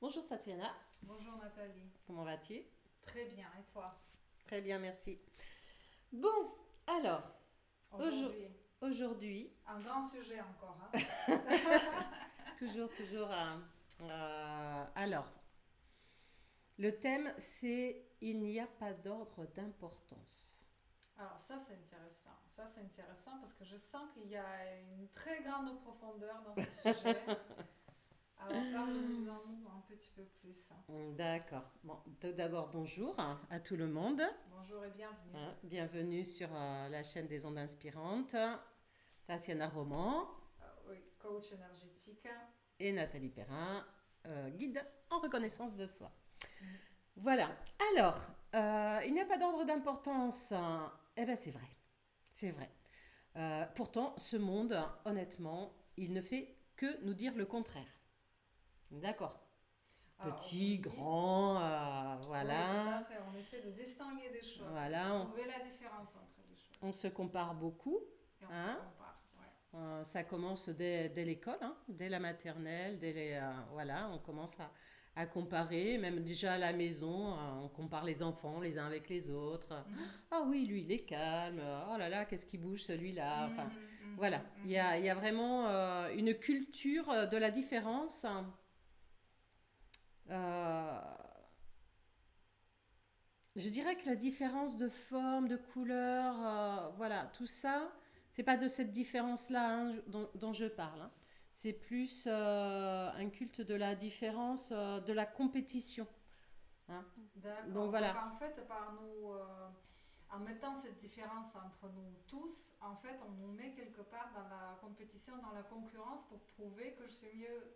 Bonjour Tatiana, Bonjour Nathalie. comment vas-tu? Très bien, et toi? Très bien, merci. Bon, alors, aujo- Aujourd'hui, aujourd'hui, un grand sujet encore, hein? toujours, alors, le thème c'est il n'y a pas d'ordre d'importance. Alors ça c'est intéressant. Ça c'est intéressant parce que je sens qu'il y a une très grande profondeur dans ce sujet. Alors parle-nous-en un petit peu plus. D'accord. Bon, tout d'abord, bonjour à tout le monde. Bonjour et bienvenue. Hein. Bienvenue sur la chaîne des ondes inspirantes. Tatiana Roman Oui, coach énergétique. et Nathalie Perrin, guide en reconnaissance de soi. Mhm. Voilà. Alors, il n'y a pas d'ordre d'importance. Eh bien, c'est vrai. C'est vrai. Pourtant, ce monde, honnêtement, il ne fait que nous dire le contraire. D'accord. Alors Petit, oui, grand, oui, tout à voilà. fait. On essaie de distinguer des choses, de Voilà, trouver la différence entre les on choses. se compare beaucoup. Et on se Hein. compare. Ouais. Ça commence dès l'école, hein, dès la maternelle, voilà, on commence à comparer, même déjà à la maison, on compare les enfants les uns avec les autres. Mhm. Ah oui, lui il est calme, oh là là, qu'est-ce qui bouge celui-là. Enfin, Mhm, voilà, mhm, il mhm. y a vraiment une culture de la différence. Euh, je dirais que la différence de forme, de couleur, voilà, tout ça, c'est pas de cette différence-là hein, dont je parle. Hein. C'est plus un culte de la différence, de la compétition. Hein. Donc D'accord. Donc voilà. en fait, en mettant cette différence entre nous tous, en fait, on nous met quelque part dans la compétition, dans la concurrence pour prouver que je suis mieux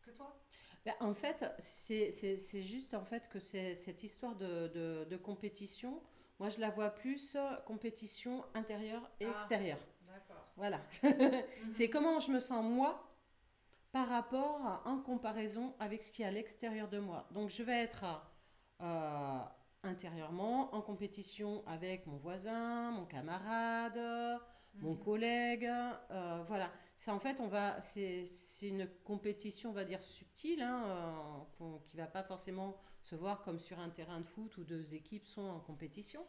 que toi. Ben, en fait, c'est juste en fait que c'est cette histoire de compétition. Moi, je la vois plus compétition intérieure et Ah, extérieure. d'accord. Voilà. C'est Mhm. comment je me sens moi par rapport en comparaison avec ce qui est à l'extérieur de moi. Donc je vais être euh, intérieurement en compétition avec mon voisin, mon camarade, mon Mhm. collègue. Voilà. Ça en fait, c'est une compétition, on va dire subtile, hein, qui va pas forcément se voir comme sur un terrain de foot où deux équipes sont en compétition.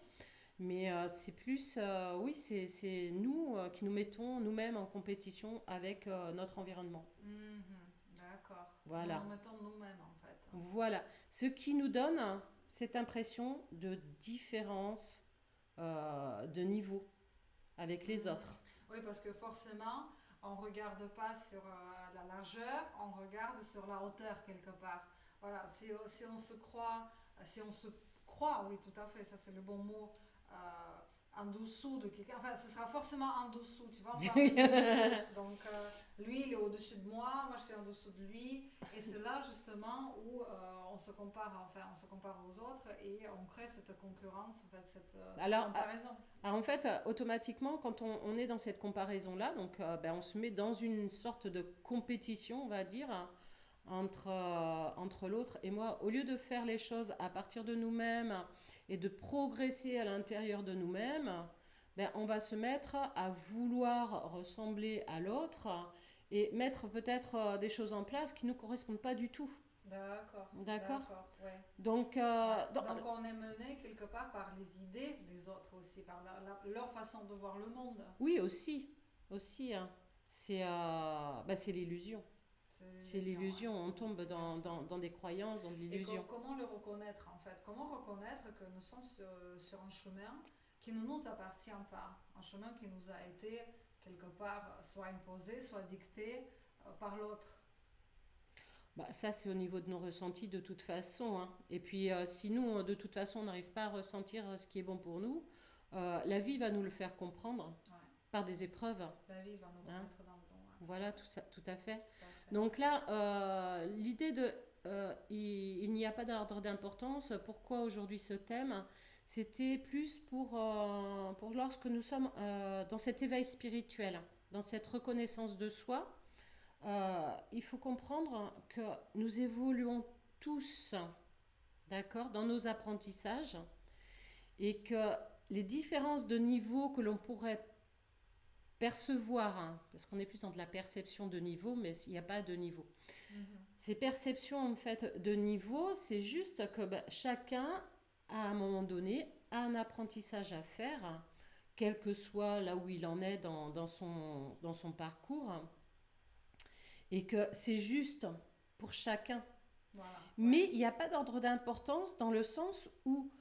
Mais c'est plus, oui, c'est nous qui nous mettons nous-mêmes en compétition avec notre environnement. Mhm. D'accord. Nous Voilà. nous mettons nous-mêmes en fait. Voilà. Ce qui nous donne cette impression de différence de niveau avec les Mhm. autres. Oui, parce que forcément, on ne regarde pas sur la largeur, on regarde sur la hauteur quelque part. Voilà, si on se croit, si on se croit, oui, tout à fait, ça c'est le bon mot, en dessous de quelqu'un, enfin, ce sera forcément en dessous, tu vois, on parle de niveau. Donc, lui, il est au-dessus de moi je suis en dessous de lui, et c'est là justement où on se compare, enfin, on se compare aux autres et on crée cette concurrence, en fait, cette Alors, comparaison. en fait, automatiquement, quand on est dans cette comparaison-là, donc ben, on se met dans une sorte de compétition, on va dire, entre l'autre et moi, au lieu de faire les choses à partir de nous-mêmes et de progresser à l'intérieur de nous-mêmes, ben, on va se mettre à vouloir ressembler à l'autre et mettre peut-être des choses en place qui ne nous correspondent pas du tout. D'accord, D'accord. d'accord, ouais. Donc, Ouais. Donc on est mené quelque part par les idées des autres aussi, par leur façon de voir le monde. oui, aussi. Aussi, hein. C'est l'illusion. C'est C'est l'illusion, l'illusion. On ouais. tombe Merci. dans des croyances, dans de Et l'illusion. comment le reconnaître en fait? Comment reconnaître que nous sommes sur un chemin qui ne nous appartient pas? Un chemin qui nous a été quelque part soit imposé, soit dicté par l'autre. Bah, ça, c'est au niveau de nos ressentis de toute façon. Hein. Et puis, si nous, de toute façon, on n'arrive pas à ressentir ce qui est bon pour nous, la vie va nous le faire comprendre Ouais. par des épreuves. La vie va nous Hein. remettre dans le bon axe, Voilà, ouais. tout ça, tout à fait. Tout à fait. Donc là, l'idée de il n'y a pas d'ordre d'importance. Pourquoi aujourd'hui ce thème? C'était plus pour lorsque nous sommes dans cet éveil spirituel, dans cette reconnaissance de soi. Il faut comprendre que nous évoluons tous, d'accord, dans nos apprentissages et que les différences de niveau que l'on pourrait percevoir, hein, parce qu'on est plus dans de la perception de niveau, mais il n'y a pas de niveau. Ces perceptions en fait de niveau, c'est juste que chacun, à un moment donné, a un apprentissage à faire, quel que soit là où il en est dans son parcours, et que c'est juste pour chacun. Voilà, ouais. Mais il n'y a pas d'ordre d'importance dans le sens où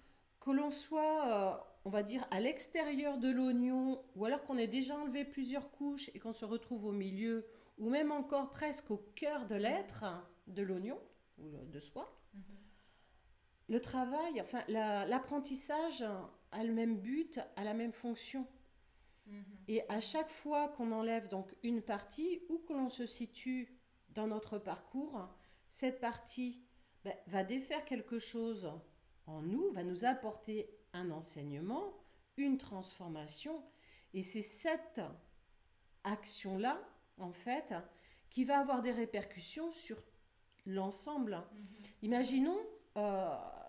que l'on soit, on va dire, à l'extérieur de l'oignon, ou alors qu'on ait déjà enlevé plusieurs couches et qu'on se retrouve au milieu, ou même encore presque au cœur de l'être, de l'oignon, ou de soi, le travail, enfin l'apprentissage a le même but, a la même fonction. Et à chaque fois qu'on enlève donc une partie, où que l'on se situe dans notre parcours, cette partie va défaire quelque chose en nous, va nous apporter un enseignement, une transformation. Et c'est cette action-là, en fait, qui va avoir des répercussions sur l'ensemble. Imaginons,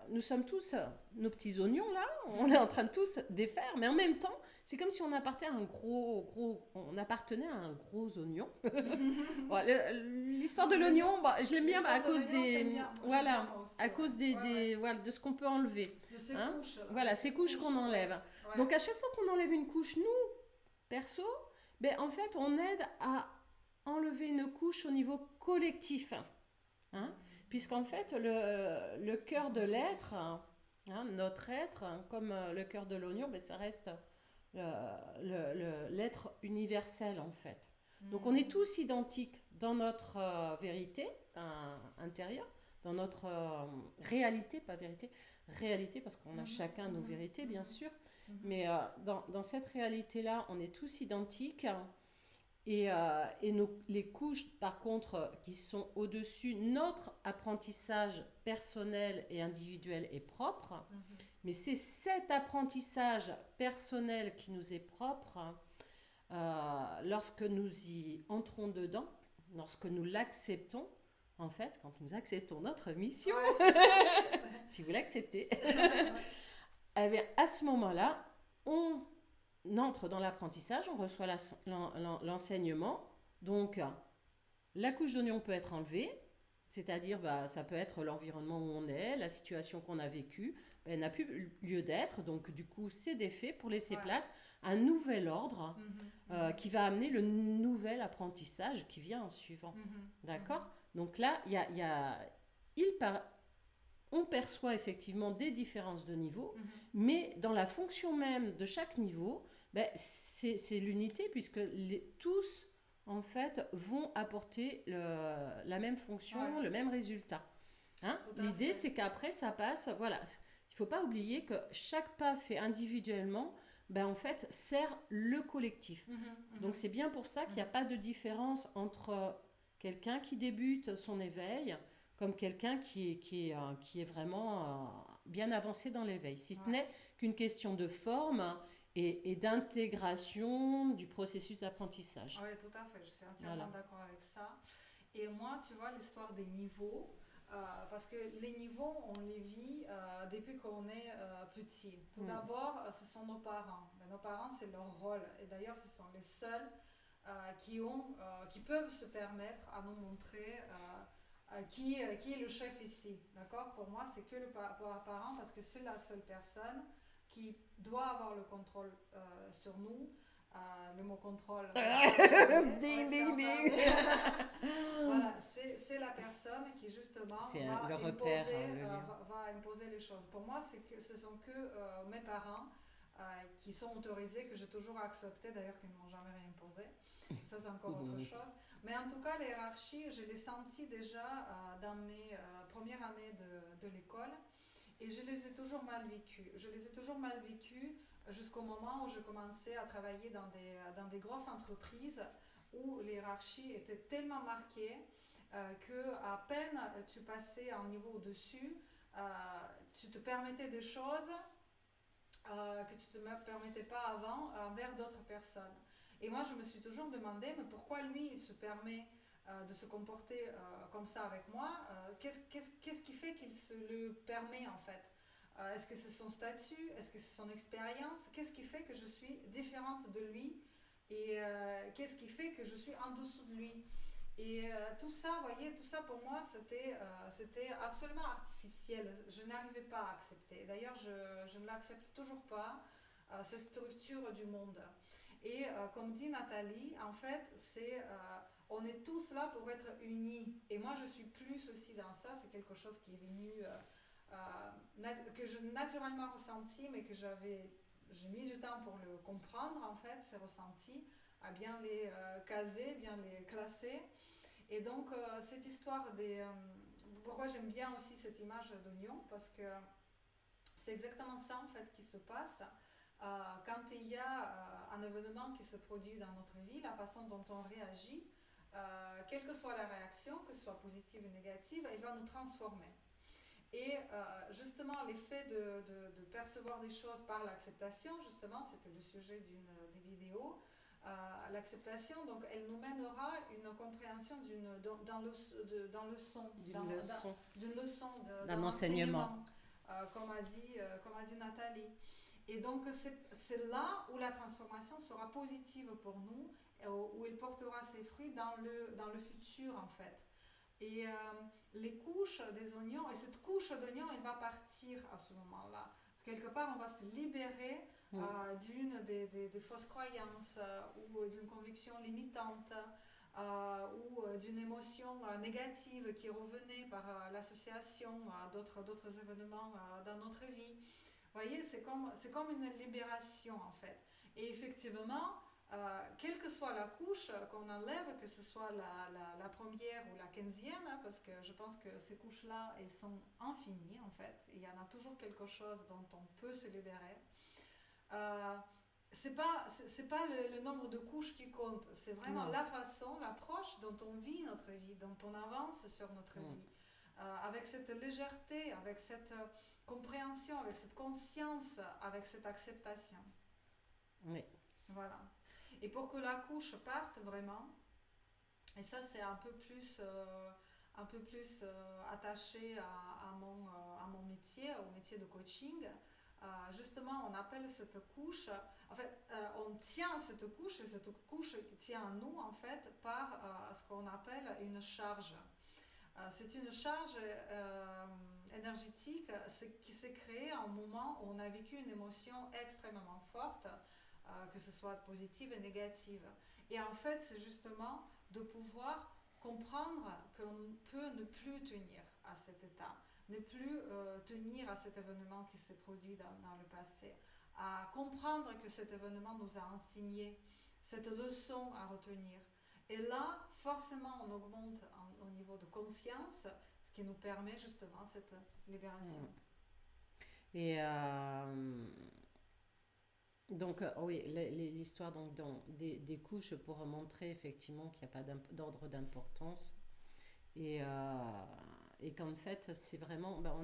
nous sommes tous nos petits oignons là, on est en train de tous défaire, mais en même temps, c'est comme si on appartenait à on appartenait à un gros oignon. Bon, l'histoire de l'oignon, je l'aime bien à cause des, voilà, à cause voilà, de ce qu'on peut enlever. De ces couches. Voilà, ces couches qu'on enlève. Ouais. Donc à chaque fois qu'on enlève une couche, nous, perso, en fait, on aide à enlever une couche au niveau collectif. Puisqu'en fait, le cœur de l'être, notre être, comme le cœur de l'oignon, ça reste l'être universel en fait. Donc on est tous identiques dans notre vérité intérieure, dans notre réalité, pas vérité, réalité parce qu'on a chacun nos vérités bien sûr, mais dans cette réalité-là, on est tous identiques. Et les couches, par contre, qui sont au-dessus, notre apprentissage personnel et individuel est propre, mais c'est cet apprentissage personnel qui nous est propre lorsque nous y entrons dedans, lorsque nous l'acceptons, en fait, quand nous acceptons notre mission, si vous l'acceptez, eh bien, à ce moment-là, on entre dans l'apprentissage, on reçoit l'enseignement. Donc, la couche d'oignon peut être enlevée, c'est-à-dire ça peut être l'environnement où on est, la situation qu'on a vécue, elle n'a plus lieu d'être, donc du coup c'est défait pour laisser place à un nouvel ordre qui va amener le nouvel apprentissage qui vient en suivant. D'accord ? Donc là, on perçoit effectivement des différences de niveau, mais dans la fonction même de chaque niveau, c'est l'unité puisque tous, en fait, vont apporter la même fonction, le même résultat. L'idée, c'est qu'après, ça passe, voilà. Il ne faut pas oublier que chaque pas fait individuellement, en fait, sert le collectif. Donc, c'est bien pour ça qu'il n'y a pas de différence entre quelqu'un qui débute son éveil comme quelqu'un qui est vraiment bien avancé dans l'éveil. Si ce n'est qu'une question de forme et d'intégration du processus d'apprentissage. Oui, tout à fait, je suis entièrement d'accord avec ça. Et moi, tu vois, l'histoire des niveaux, parce que les niveaux, on les vit depuis qu'on est petit. Tout d'abord, ce sont nos parents. Mais nos parents, c'est leur rôle. Et d'ailleurs, ce sont les seuls qui peuvent se permettre à nous montrer qui est le chef ici. D'accord ? Pour moi, c'est que le parent, parce que c'est la seule personne qui doit avoir le contrôle sur nous. Le mot contrôle. Ding, ding, ding. Voilà, c'est la personne qui justement va imposer les choses. Pour moi, ce sont que mes parents qui sont autorisés, que j'ai toujours accepté, d'ailleurs qu'ils ne m'ont jamais rien imposé. Ça, c'est encore autre chose. Mais en tout cas, les hiérarchies, je les sentis déjà dans mes premières années de l'école. Et je les ai toujours mal vécues. Je les ai toujours mal vécues jusqu'au moment où je commençais à travailler dans des grosses entreprises où les hiérarchies étaient tellement marquées qu'à peine tu passais un niveau au-dessus, tu te permettais des choses que tu ne te permettais pas avant envers d'autres personnes. Et moi, je me suis toujours demandé, mais pourquoi lui, il se permet de se comporter comme ça avec moi, qu'est-ce qui fait qu'il se le permet en fait? Est-ce que c'est son statut? Est-ce que c'est son expérience? Qu'est-ce qui fait que je suis différente de lui? Et qu'est-ce qui fait que je suis en dessous de lui? Et tout ça, vous voyez, tout ça pour moi, c'était absolument artificiel. Je n'arrivais pas à accepter. D'ailleurs, je ne l'accepte toujours pas, cette structure du monde. Et comme dit Nathalie, en fait, on est tous là pour être unis. Et moi, je suis plus aussi dans ça. C'est quelque chose qui est venu, que je naturellement ressenti, mais j'ai mis du temps pour le comprendre, en fait, ces ressentis, à bien les caser, bien les classer. Et donc, cette histoire pourquoi j'aime bien aussi cette image d'oignon, parce que c'est exactement ça en fait qui se passe quand il y a un événement qui se produit dans notre vie, la façon dont on réagit, quelle que soit la réaction, que ce soit positive ou négative, elle va nous transformer. Et justement, l'effet de percevoir des choses par l'acceptation, justement, c'était le sujet des vidéos, l'acceptation, donc elle nous mènera une compréhension dans le son, d'une leçon, d'un d'un enseignement. enseignement, comme a dit Nathalie. Et donc c'est là où la transformation sera positive pour nous, où elle portera ses fruits dans le futur en fait. Et les couches des oignons, et cette couche d'oignons, elle va partir à ce moment-là. Quelque part, on va se libérer d'une des fausses croyances ou d'une conviction limitante ou d'une émotion négative qui revenait par l'association à d'autres événements dans notre vie. Vous voyez, c'est comme une libération en fait. Et effectivement, quelle que soit la couche qu'on enlève, que ce soit la première ou la 15e, hein, parce que je pense que ces couches-là, elles sont infinies en fait. Il y en a toujours quelque chose dont on peut se libérer. Euh, c'est pas le nombre de couches qui compte, c'est vraiment Non. la façon, l'approche dont on vit notre vie, dont on avance sur notre vie. Avec cette légèreté, avec cette compréhension, avec cette conscience, avec cette acceptation. Oui. Voilà. Et pour que la couche parte vraiment, et ça c'est un peu plus attaché à mon métier, au métier de coaching, justement on appelle cette couche, en fait on tient cette couche et cette couche tient à nous en fait par ce qu'on appelle une charge. C'est une charge énergétique qui s'est créée à un moment où on a vécu une émotion extrêmement forte, que ce soit positive et négative. Et en fait, c'est justement de pouvoir comprendre qu'on peut ne plus tenir à cet état, ne plus tenir à cet événement qui s'est produit dans le passé, à comprendre que cet événement nous a enseigné cette leçon à retenir. Et là, forcément, on augmente au niveau de conscience, ce qui nous permet justement cette libération. Et donc, oui, l'histoire donc, des couches pour montrer effectivement qu'il n'y a pas d'ordre d'importance. Et, qu'en fait, c'est vraiment. Ben,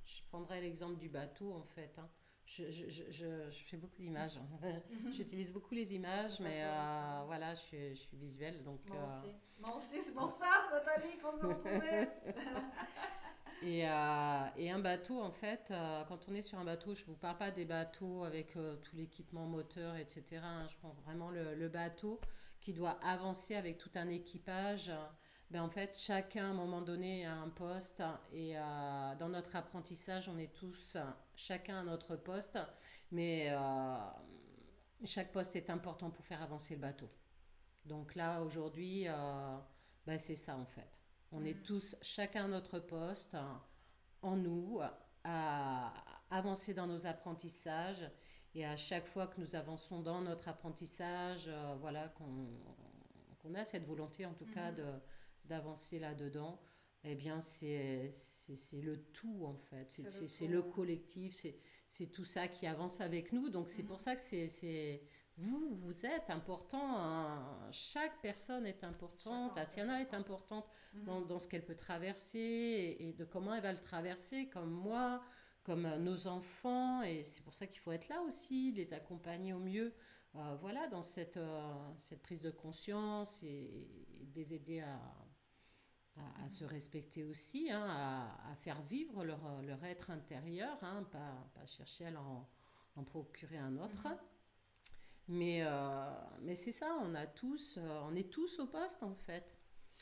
je prendrais l'exemple du bateau en fait. Hein. Je fais beaucoup d'images. J'utilise beaucoup les images, mais voilà, je suis visuelle. Donc, moi aussi. Moi aussi, c'est pour ça, Nathalie, qu'on s'est retrouvés. Et un bateau, en fait, quand on est sur un bateau, je ne vous parle pas des bateaux avec tout l'équipement moteur, etc. Hein, je prends vraiment le bateau qui doit avancer avec tout un équipage. Ben, en fait, chacun, à un moment donné, a un poste. Et dans notre apprentissage, on est tous, chacun à notre poste. Mais chaque poste est important pour faire avancer le bateau. Donc là, aujourd'hui, ben, c'est ça, en fait. On est tous, chacun à notre poste, en nous, à avancer dans nos apprentissages. Et à chaque fois que nous avançons dans notre apprentissage, voilà, qu'on a cette volonté, en tout cas, d'avancer là-dedans, eh bien, c'est le tout, en fait. C'est le collectif, c'est tout ça qui avance avec nous. Donc, c'est pour ça que vous êtes important, hein. Chaque personne est importante, Asiana est importante dans ce qu'elle peut traverser et de comment elle va le traverser, comme moi, comme nos enfants. Et c'est pour ça qu'il faut être là aussi, les accompagner au mieux, voilà, dans cette prise de conscience et de les aider à se respecter aussi, hein, à faire vivre leur être intérieur, hein, pas chercher à en procurer un autre. Mais c'est ça, on est tous au poste en fait.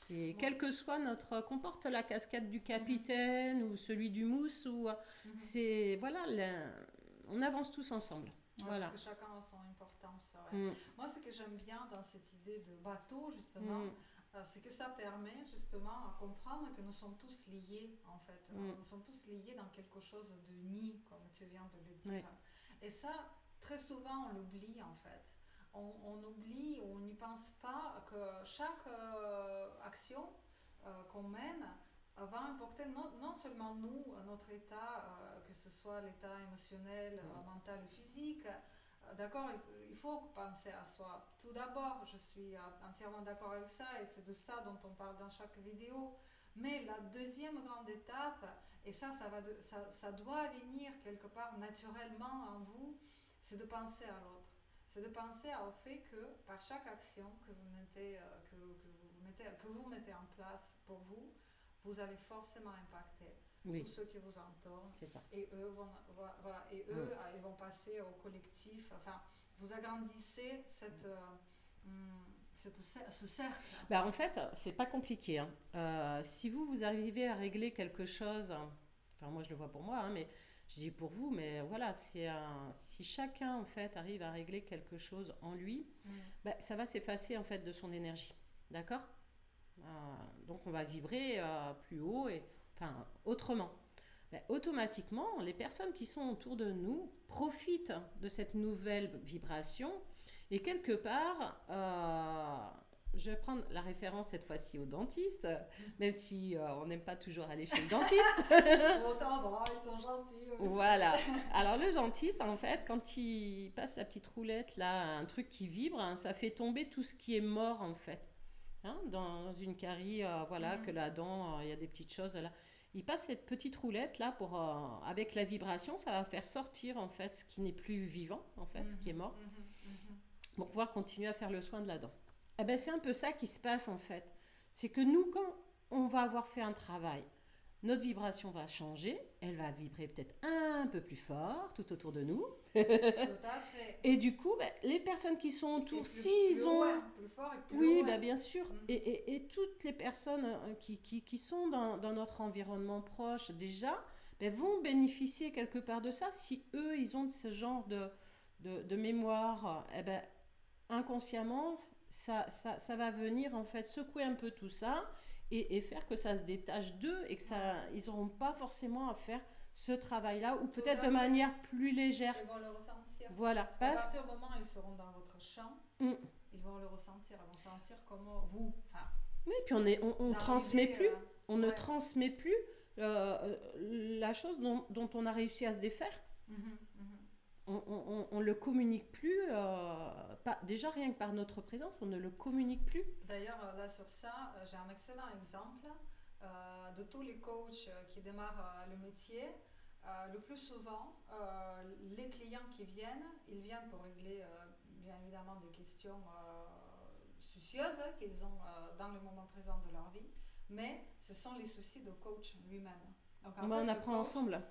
Et Bon. quel que soit notre, qu'on porte la casquette du capitaine ou celui du mousse, Mhm. c'est, voilà, on avance tous ensemble. Ouais, parce Voilà. que chacun a son importance. Ouais. Mm, Moi, ce que j'aime bien dans cette idée de bateau, justement, mm, c'est que ça permet justement à comprendre que nous sommes tous liés, en fait. mm, Nous sommes tous liés dans quelque chose de nid, comme tu viens de le dire. ouais, Et ça, très souvent, on l'oublie, en fait. On oublie, on n'y pense pas que chaque action qu'on mène va importer non seulement nous, notre état, que ce soit l'état émotionnel, mental ou physique. D'accord, il faut penser à soi. Tout d'abord, je suis entièrement d'accord avec ça et c'est de ça dont on parle dans chaque vidéo. Mais la deuxième grande étape, et ça doit venir quelque part naturellement en vous, c'est de penser à l'autre. C'est de penser au fait que par chaque action que vous mettez en place pour vous, vous allez forcément impacter tous oui, ceux qui vous entourent c'est ça. et eux vont, voilà, et Mm. eux ils vont passer au collectif. Enfin, vous agrandissez ce cercle. Bah, en fait, c'est pas compliqué, hein. Si vous arrivez à régler quelque chose, enfin moi je le vois pour moi, hein, mais je dis pour vous, mais voilà, si chacun en fait arrive à régler quelque chose en lui, bah, ça va s'effacer en fait de son énergie, d'accord? Euh, donc on va vibrer plus haut et enfin autrement. Ben, automatiquement, les personnes qui sont autour de nous profitent de cette nouvelle vibration et quelque part, je vais prendre la référence cette fois-ci au dentiste, même si on n'aime pas toujours aller chez le dentiste. Bon, ça va, ils sont gentils aussi. Voilà. Alors le dentiste, en fait, quand il passe la petite roulette, là, un truc qui vibre, hein, ça fait tomber tout ce qui est mort, en fait. Hein, dans une carie, voilà, que la dent, il y a des petites choses là. Il passe cette petite roulette là avec la vibration, ça va faire sortir en fait ce qui n'est plus vivant, en fait, ce qui est mort, pour pouvoir continuer à faire le soin de la dent. Eh ben, c'est un peu ça qui se passe en fait. C'est que nous, quand on va avoir fait un travail, notre vibration va changer, elle va vibrer peut-être un peu plus fort tout autour de nous. Tout à fait. Et du coup, ben, les personnes qui sont Et autour, plus s'ils ont loin, plus fort et plus oui, loin. bah bien sûr. Et toutes les personnes qui sont dans notre environnement proche déjà ben, vont bénéficier quelque part de ça si eux, ils ont ce genre de mémoire. Eh ben, inconsciemment, ça va venir en fait secouer un peu tout ça et faire que ça se détache d'eux et que ils n'auront pas forcément à faire ce travail-là ou Tout peut-être à de fait. manière plus légère. Ils vont le ressentir. Voilà, Parce qu'à partir du moment où ils seront dans votre champ, Mm. ils vont le ressentir. Ils vont sentir comment vous, enfin, Oui, puis on transmet d'arriver. plus. On ne Ouais. transmet plus la chose dont on a réussi à se défaire. Mhm, mhm. On le communique plus, déjà rien que par notre présence, on ne le communique plus. D'ailleurs, là sur ça, j'ai un excellent exemple de tous les coachs qui démarrent le métier. Le plus souvent, les clients qui viennent, ils viennent pour régler bien évidemment des questions soucieuses qu'ils ont dans le moment présent de leur vie, mais ce sont les soucis de coach lui-même. Donc en fait, On apprend ensemble.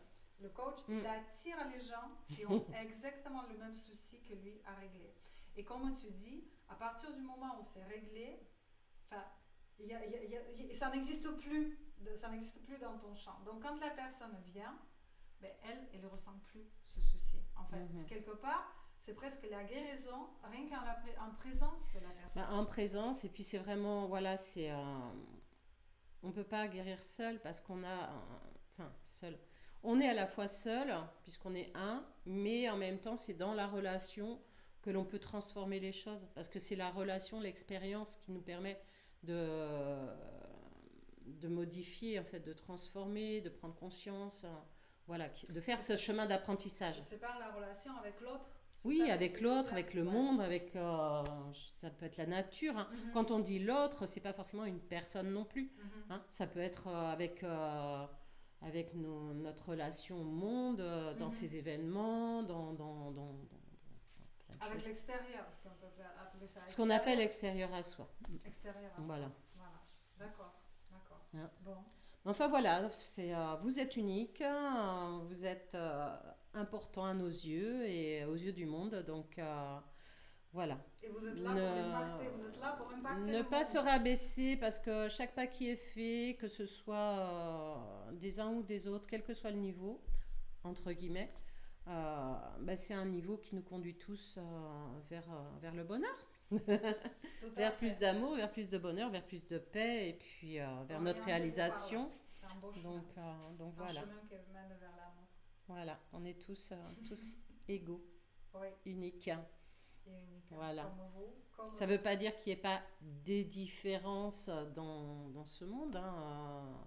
le coach, il attire les gens qui ont exactement le même souci que lui à régler. Et comme tu dis, à partir du moment où c'est réglé, enfin, ça n'existe plus, ça n'existe plus dans ton champ. Donc quand la personne vient, ben, elle ne ressent plus ce souci. En fait, quelque part, c'est presque la guérison, rien qu'en présence de la personne. En présence, et puis c'est vraiment, voilà, on ne peut pas guérir seul parce qu'on a, enfin, seul. On est à la fois seul, puisqu'on est un, mais en même temps, c'est dans la relation que l'on peut transformer les choses. Parce que c'est la relation, l'expérience qui nous permet de modifier, en fait, de transformer, de prendre conscience, voilà, de faire ce chemin d'apprentissage. C'est par la relation avec l'autre. Oui, avec l'autre, avec le monde, avec ça peut être la nature. Hein. Quand on dit l'autre, c'est pas forcément une personne non plus. Hein. Ça peut être avec notre relation au monde, dans ces événements, dans plein de avec choses. l'extérieur, ce qu'on peut appeler ça. Ce qu'on appelle extérieur à soi. Extérieur à voilà. soi. Voilà. D'accord. Hein. Bon. Enfin voilà, vous êtes unique, vous êtes important à nos yeux et aux yeux du monde. Donc Voilà. Et vous êtes là pour impacter, vous êtes là pour impacter Ne le pas se monde. rabaisser parce que chaque pas qui est fait, que ce soit des uns ou des autres, quel que soit le niveau, entre guillemets, bah, c'est un niveau qui nous conduit tous vers le bonheur, Tout à vers plus fait. d'amour, vers plus de bonheur, vers plus de paix et puis vers notre Orientez-vous par là. réalisation. C'est un beau chemin. Donc Un voilà, chemin qui mène vers l'amour. voilà, on est tous égaux, Oui, uniques. et unique. Voilà. Comme vous, comme Ça ne veut pas dire qu'il n'y ait pas des différences dans ce monde, hein.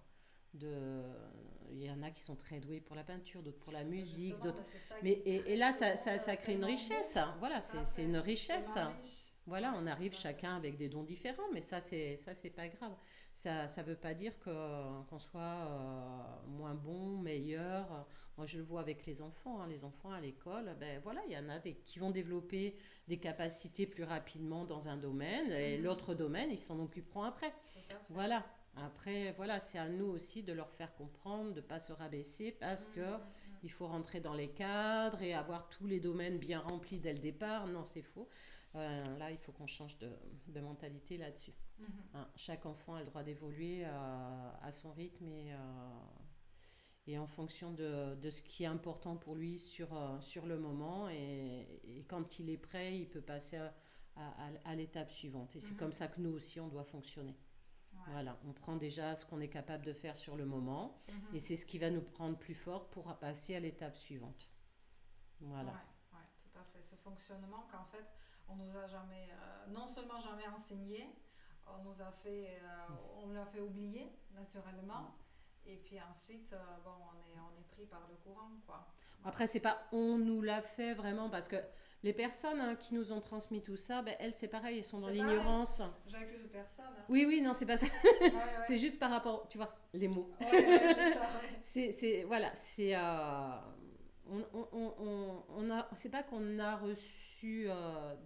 Il y en a qui sont très doués pour la peinture, d'autres pour la musique, justement, d'autres. mais c'est ça Mais, qui et crée là, ce ça monde crée une tellement richesse, beau. hein. Voilà, Tout à c'est une fait. richesse. Tellement riche. Voilà, on Tout arrive à fait. chacun avec des dons différents, mais ça c'est pas grave. Ça veut pas dire qu'on soit moins bon, meilleur. Moi, je le vois avec les enfants, hein. Les enfants à l'école, ben voilà, il y en a qui vont développer des capacités plus rapidement dans un domaine, et Mhm. l'autre domaine, ils s'en occuperont après. Tout à fait. Voilà. Après, voilà, c'est à nous aussi de leur faire comprendre, de ne pas se rabaisser parce Mhm, que mhm, mhm. il faut rentrer dans les cadres et avoir tous les domaines bien remplis dès le départ. Non, c'est faux. Là, il faut qu'on change de mentalité là-dessus. Mhm. Hein, chaque enfant a le droit d'évoluer à son rythme et en fonction de ce qui est important pour lui sur le moment. Et quand il est prêt, il peut passer à l'étape suivante. Et c'est comme Mhm. ça que nous aussi, on doit fonctionner. Ouais. Voilà, on prend déjà ce qu'on est capable de faire sur le moment et Mhm. c'est ce qui va nous prendre plus fort pour passer à l'étape suivante. Voilà. Ouais, ouais, tout à fait. Ce fonctionnement qu'en fait, on nous a jamais, non seulement jamais enseigné, on nous l'a fait oublier naturellement. Et puis ensuite, bon, on est pris par le courant, quoi. Voilà. Après, c'est pas on nous l'a fait vraiment parce que les personnes, hein, qui nous ont transmis tout ça, ben, elles, c'est pareil, elles sont dans C'est pareil. l'ignorance. J'accuse personne. Hein. Oui, oui, non, c'est pas ça. Ouais, C'est ouais. juste par rapport, tu vois, les mots. Ouais, ouais, c'est ça, ouais. Voilà, c'est pas qu'on a reçu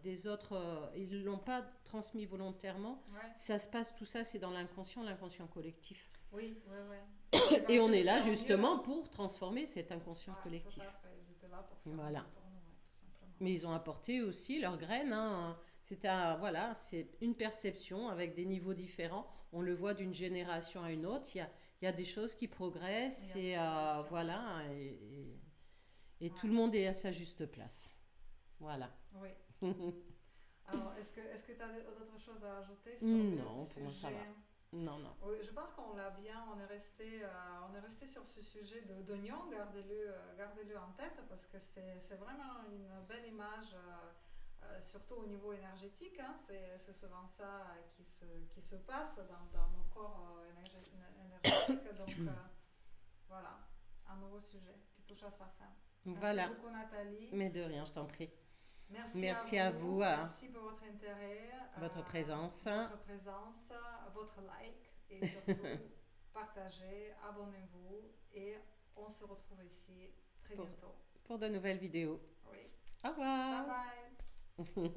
des autres, ils l'ont pas transmis volontairement. Ouais. Ça se passe, tout ça, c'est dans l'inconscient collectif. Oui, ouais, ouais. Ils avaient Et pensé on est de là faire mieux. justement pour transformer cet inconscient Ouais, tout collectif. à fait. Ils étaient là pour faire mieux Voilà. pour nous, ouais, tout simplement. Mais ils ont apporté aussi leurs graines, hein. Voilà, c'est une perception avec des niveaux différents. On le voit d'une génération à une autre. Il y a des choses qui Il y progressent a des et évolutions. voilà. Et tout Ouais. le monde est à sa juste place. Voilà. Oui. Alors, est-ce que tu as d'autres choses à ajouter sur le Non, pour moi ça sujet? va. Non, non. Oui, je pense qu'on l'a bien, on est resté sur ce sujet d'oignon, gardez-le en tête parce que c'est vraiment une belle image, surtout au niveau énergétique, hein, c'est souvent ça qui se passe dans nos corps énergétiques. Donc voilà, un nouveau sujet qui touche à sa fin. Merci Voilà. beaucoup Nathalie. Mais de rien, je t'en prie. Merci Merci à à vous, vous, hein, merci pour votre intérêt, votre présence. votre like et surtout partagez, abonnez-vous et on se retrouve ici très Pour, bientôt. pour de nouvelles vidéos. Oui, Au bye revoir. bye.